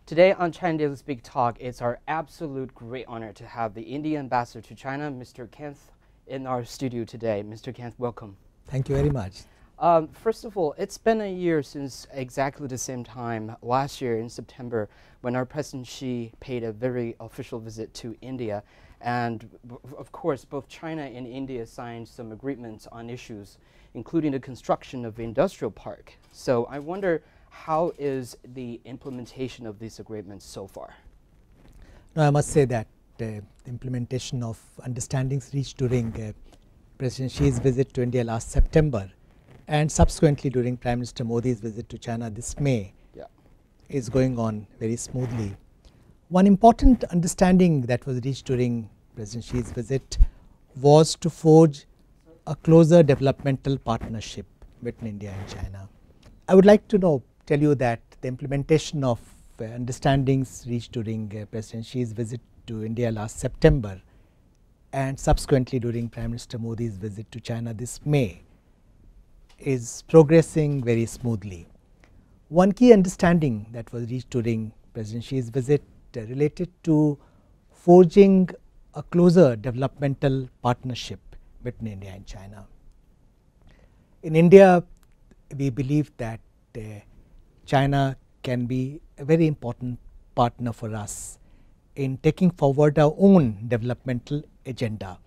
Today on China Daily Speak Talk, it's our absolute great honor to have the Indian ambassador to China, Mr. Kantha, in our studio today. Mr. Kantha, welcome. Thank you very much. First of all, it's been a year since exactly the same time last year in September when our President Xi paid a very official visit to India. And of course, both China and India signed some agreements on issues, including the construction of the industrial park. So I wonder, how is the implementation of these agreements so far? No, I must say that the implementation of understandings reached during President Xi's visit to India last September and subsequently during Prime Minister Modi's visit to China this May is going on very smoothly. One important understanding that was reached during President Xi's visit was to forge a closer developmental partnership between India and China. I would like to tell you that the implementation of understandings reached during President Xi's visit to India last September and subsequently during Prime Minister Modi's visit to China this May is progressing very smoothly. One key understanding that was reached during President Xi's visit related to forging a closer developmental partnership between India and China. In India, we believe that China can be a very important partner for us in taking forward our own developmental agenda,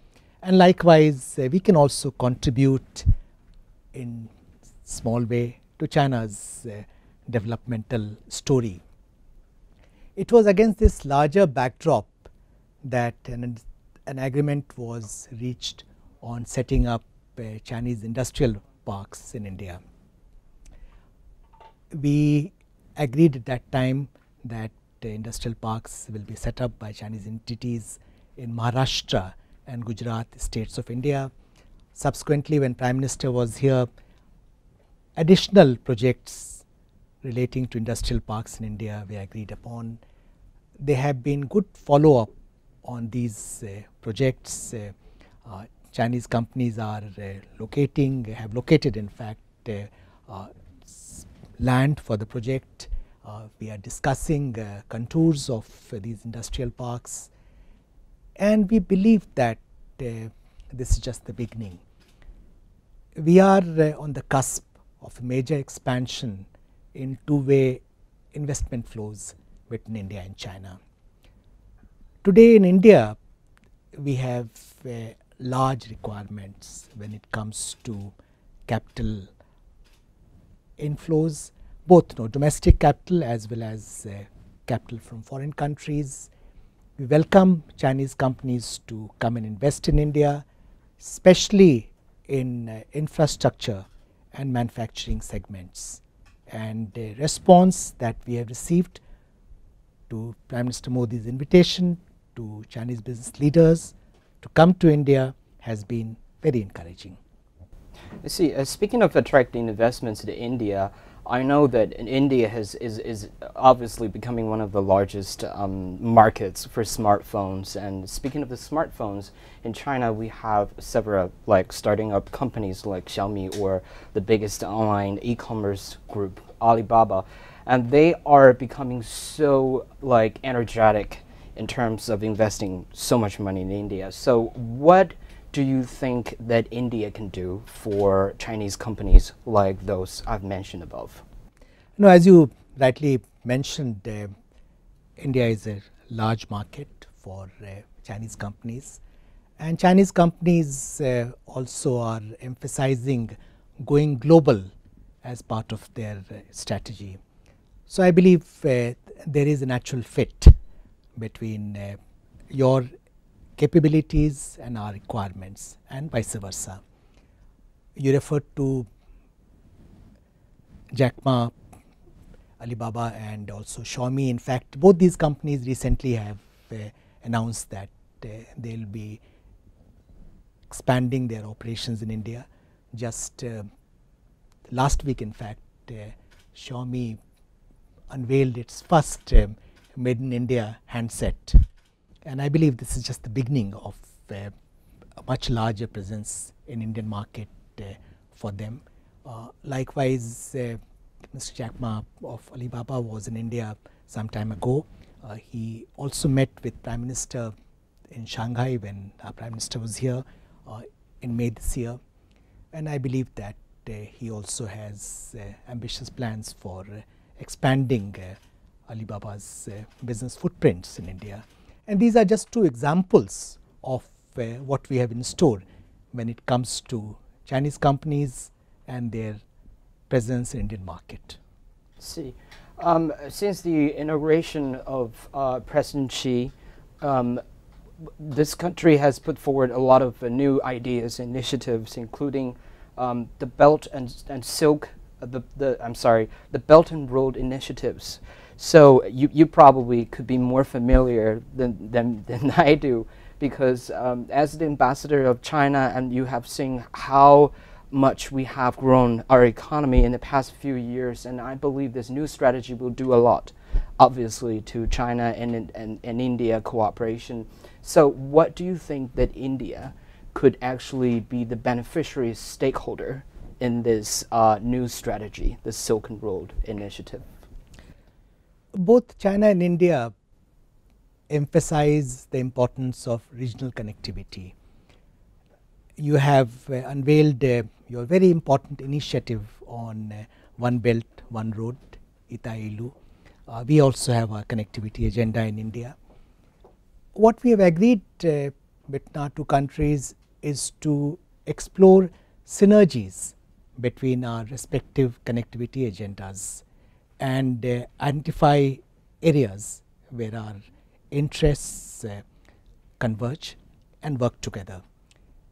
and likewise we can also contribute in small way to China's developmental story. It was against this larger backdrop that an agreement was reached on setting up Chinese industrial parks in India. We agreed at that time that industrial parks will be set up by Chinese entities in Maharashtra and Gujarat states of India. Subsequently, when Prime Minister was here, additional projects relating to industrial parks in India were agreed upon. There have been good follow-up on these projects. Chinese companies are have located in fact land for the project. We are discussing contours of these industrial parks, and we believe that this is just the beginning. We are on the cusp of a major expansion in two-way investment flows between India and China. Today in India, we have large requirements when it comes to capital inflows, both domestic capital as well as capital from foreign countries. We welcome Chinese companies to come and invest in India, especially in infrastructure and manufacturing segments. And the response that we have received to Prime Minister Modi's invitation to Chinese business leaders to come to India has been very encouraging. See, speaking of attracting investments to India, I know that India is obviously becoming one of the largest markets for smartphones. And speaking of the smartphones, in China we have several starting up companies like Xiaomi or the biggest online e-commerce group, Alibaba, and they are becoming so energetic in terms of investing so much money in India. So what do you think that India can do for Chinese companies like those I've mentioned above? As you rightly mentioned, India is a large market for Chinese companies, and Chinese companies also are emphasizing going global as part of their strategy. So I believe there is a natural fit between your capabilities and our requirements, and vice versa. You referred to Jack Ma, Alibaba and also Xiaomi. In fact, both these companies recently have announced that they will be expanding their operations in India. Just last week, in fact, Xiaomi unveiled its first made in India handset. And I believe this is just the beginning of a much larger presence in Indian market for them. Likewise, Mr. Jack Ma of Alibaba was in India some time ago. He also met with Prime Minister in Shanghai when our Prime Minister was here in May this year, and I believe that he also has ambitious plans for expanding Alibaba's business footprints in India. And these are just two examples of what we have in store when it comes to Chinese companies and their presence in Indian market. See, since the inauguration of President Xi, this country has put forward a lot of new ideas, initiatives, including the Belt and Silk, the Belt and Road initiatives. So you probably could be more familiar than I do, because as the ambassador of China, and you have seen how much we have grown our economy in the past few years, and I believe this new strategy will do a lot, obviously, to China and India cooperation. So what do you think that India could actually be the beneficiary stakeholder in this new strategy, the Silk Road initiative? Both China and India emphasize the importance of regional connectivity. You have unveiled your very important initiative on One Belt, One Road, Itailu. We also have a connectivity agenda in India. What we have agreed between our two countries is to explore synergies between our respective connectivity agendas and identify areas where our interests converge and work together.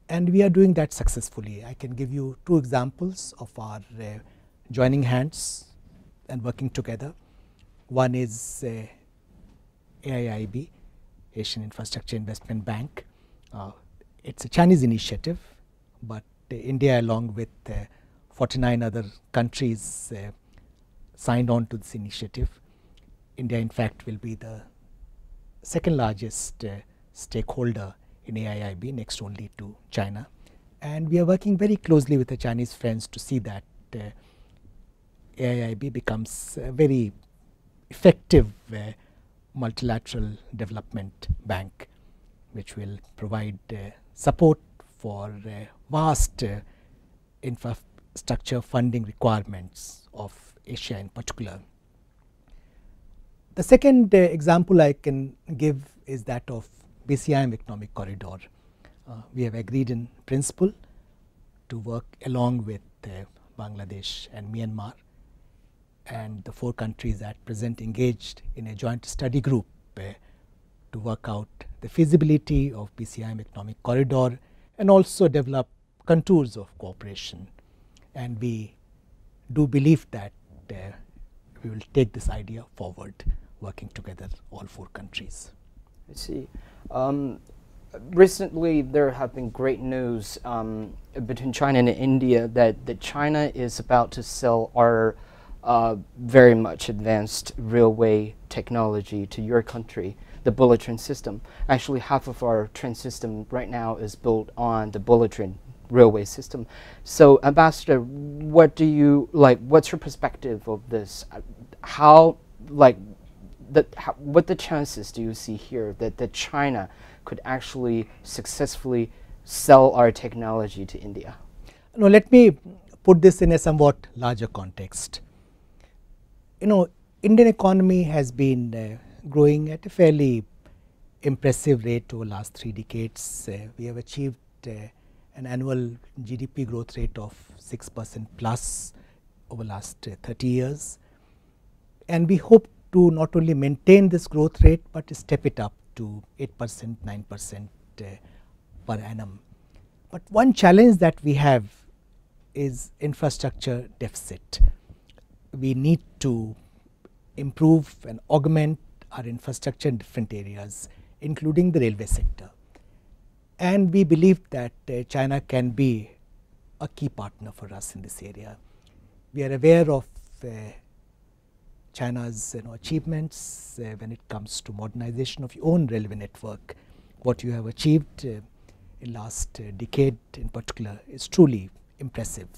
And we are doing that successfully. I can give you two examples of our joining hands and working together. One is AIIB, Asian Infrastructure Investment Bank. It's a Chinese initiative, but India, along with 49 other countries, signed on to this initiative. India, in fact, will be the second largest stakeholder in AIIB, next only to China. And we are working very closely with the Chinese friends to see that AIIB becomes a very effective multilateral development bank, which will provide support for vast infrastructure funding requirements of Asia in particular. The second example I can give is that of BCIM Economic Corridor. We have agreed in principle to work along with Bangladesh and Myanmar, and the four countries at present engaged in a joint study group to work out the feasibility of BCIM Economic Corridor and also develop contours of cooperation. And we do believe that we will take this idea forward, working together, all four countries. I see. Recently, there have been great news between China and India that China is about to sell our very much advanced railway technology to your country, the bullet train system. Actually, half of our train system right now is built on the bullet train railway system. So, Ambassador, what do you like? What's your perspective of this? How, like, what the chances do you see here that China could actually successfully sell our technology to India? No, let me put this in a somewhat larger context. Indian economy has been growing at a fairly impressive rate over the last 3 decades. We have achieved an annual GDP growth rate of 6% plus over the last 30 years. And we hope to not only maintain this growth rate, but step it up to 8%, 9% per annum. But one challenge that we have is infrastructure deficit. We need to improve and augment our infrastructure in different areas, including the railway sector. And we believe that China can be a key partner for us in this area. We are aware of China's achievements when it comes to modernization of your own railway network. What you have achieved in last decade in particular is truly impressive.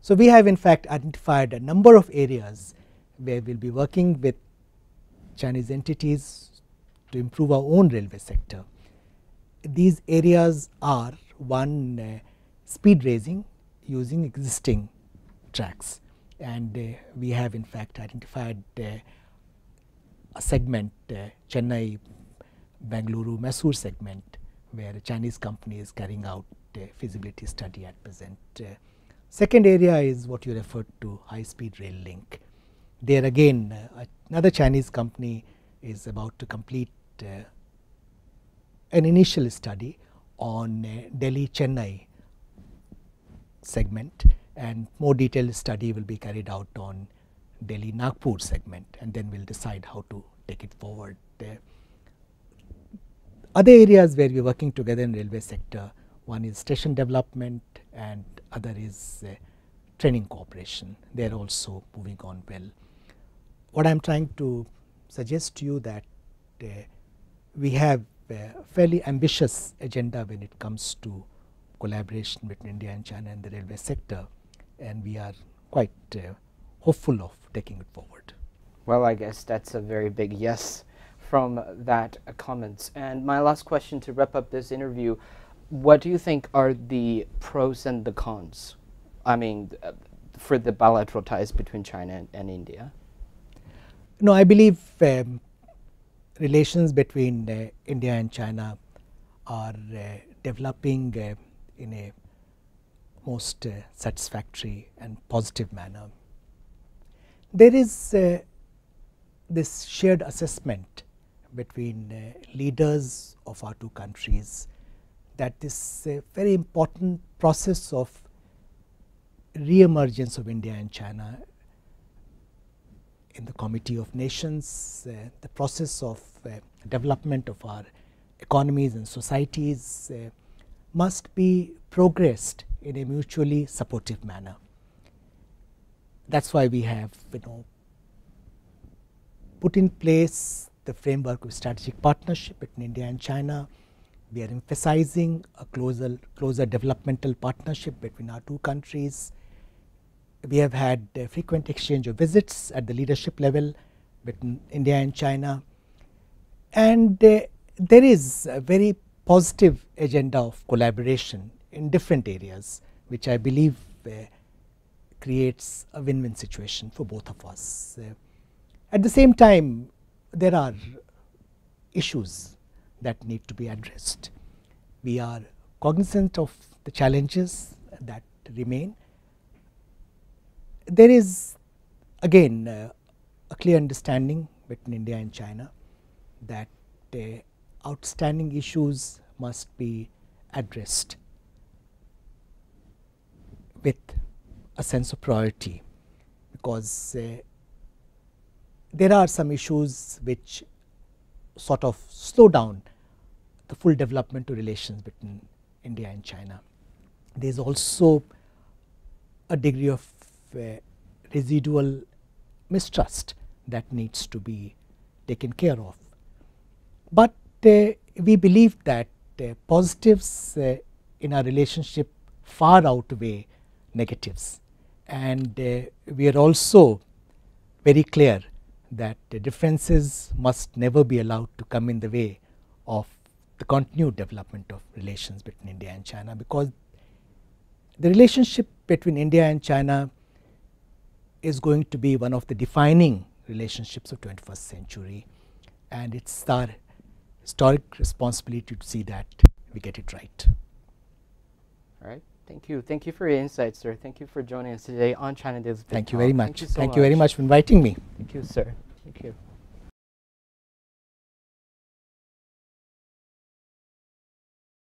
So we have in fact identified a number of areas where we will be working with Chinese entities to improve our own railway sector. These areas are one, speed raising using existing tracks, and we have in fact identified a segment, Chennai Bengaluru Mysore segment, where a Chinese company is carrying out a feasibility study at present. Second area is what you referred to, high speed rail link. There again, another Chinese company is about to complete an initial study on Delhi Chennai segment, and more detailed study will be carried out on Delhi Nagpur segment, and then we will decide how to take it forward. Other areas where we are working together in railway sector, one is station development and other is training cooperation. They are also moving on well. What I am trying to suggest to you that we have a fairly ambitious agenda when it comes to collaboration between India and China in the railway sector, and we are quite hopeful of taking it forward. Well, I guess that's a very big yes from that comments. And my last question to wrap up this interview, what do you think are the pros and the cons, I mean, for the bilateral ties between China and India? No, I believe relations between India and China are developing in a most satisfactory and positive manner. There is this shared assessment between leaders of our two countries that this very important process of re-emergence of India and China in the Committee of Nations, the process of development of our economies and societies must be progressed in a mutually supportive manner. That is why we have put in place the framework of strategic partnership between India and China. We are emphasizing a closer developmental partnership between our two countries. We have had frequent exchange of visits at the leadership level between India and China, and there is a very positive agenda of collaboration in different areas, which I believe creates a win-win situation for both of us. At the same time, there are issues that need to be addressed. We are cognizant of the challenges that remain. There is again a clear understanding between India and China that outstanding issues must be addressed with a sense of priority, because there are some issues which sort of slow down the full development of relations between India and China. There is also a degree of residual mistrust that needs to be taken care of. But we believe that positives in our relationship far outweigh negatives, and we are also very clear that the differences must never be allowed to come in the way of the continued development of relations between India and China, because the relationship between India and China is going to be one of the defining relationships of 21st century, and it's our historic responsibility to see that we get it right. All right. Thank you. Thank you for your insights, sir. Thank you for joining us today on China Daily. Thank you very much. Thank you so Thank you very much for inviting me. Thank you, sir.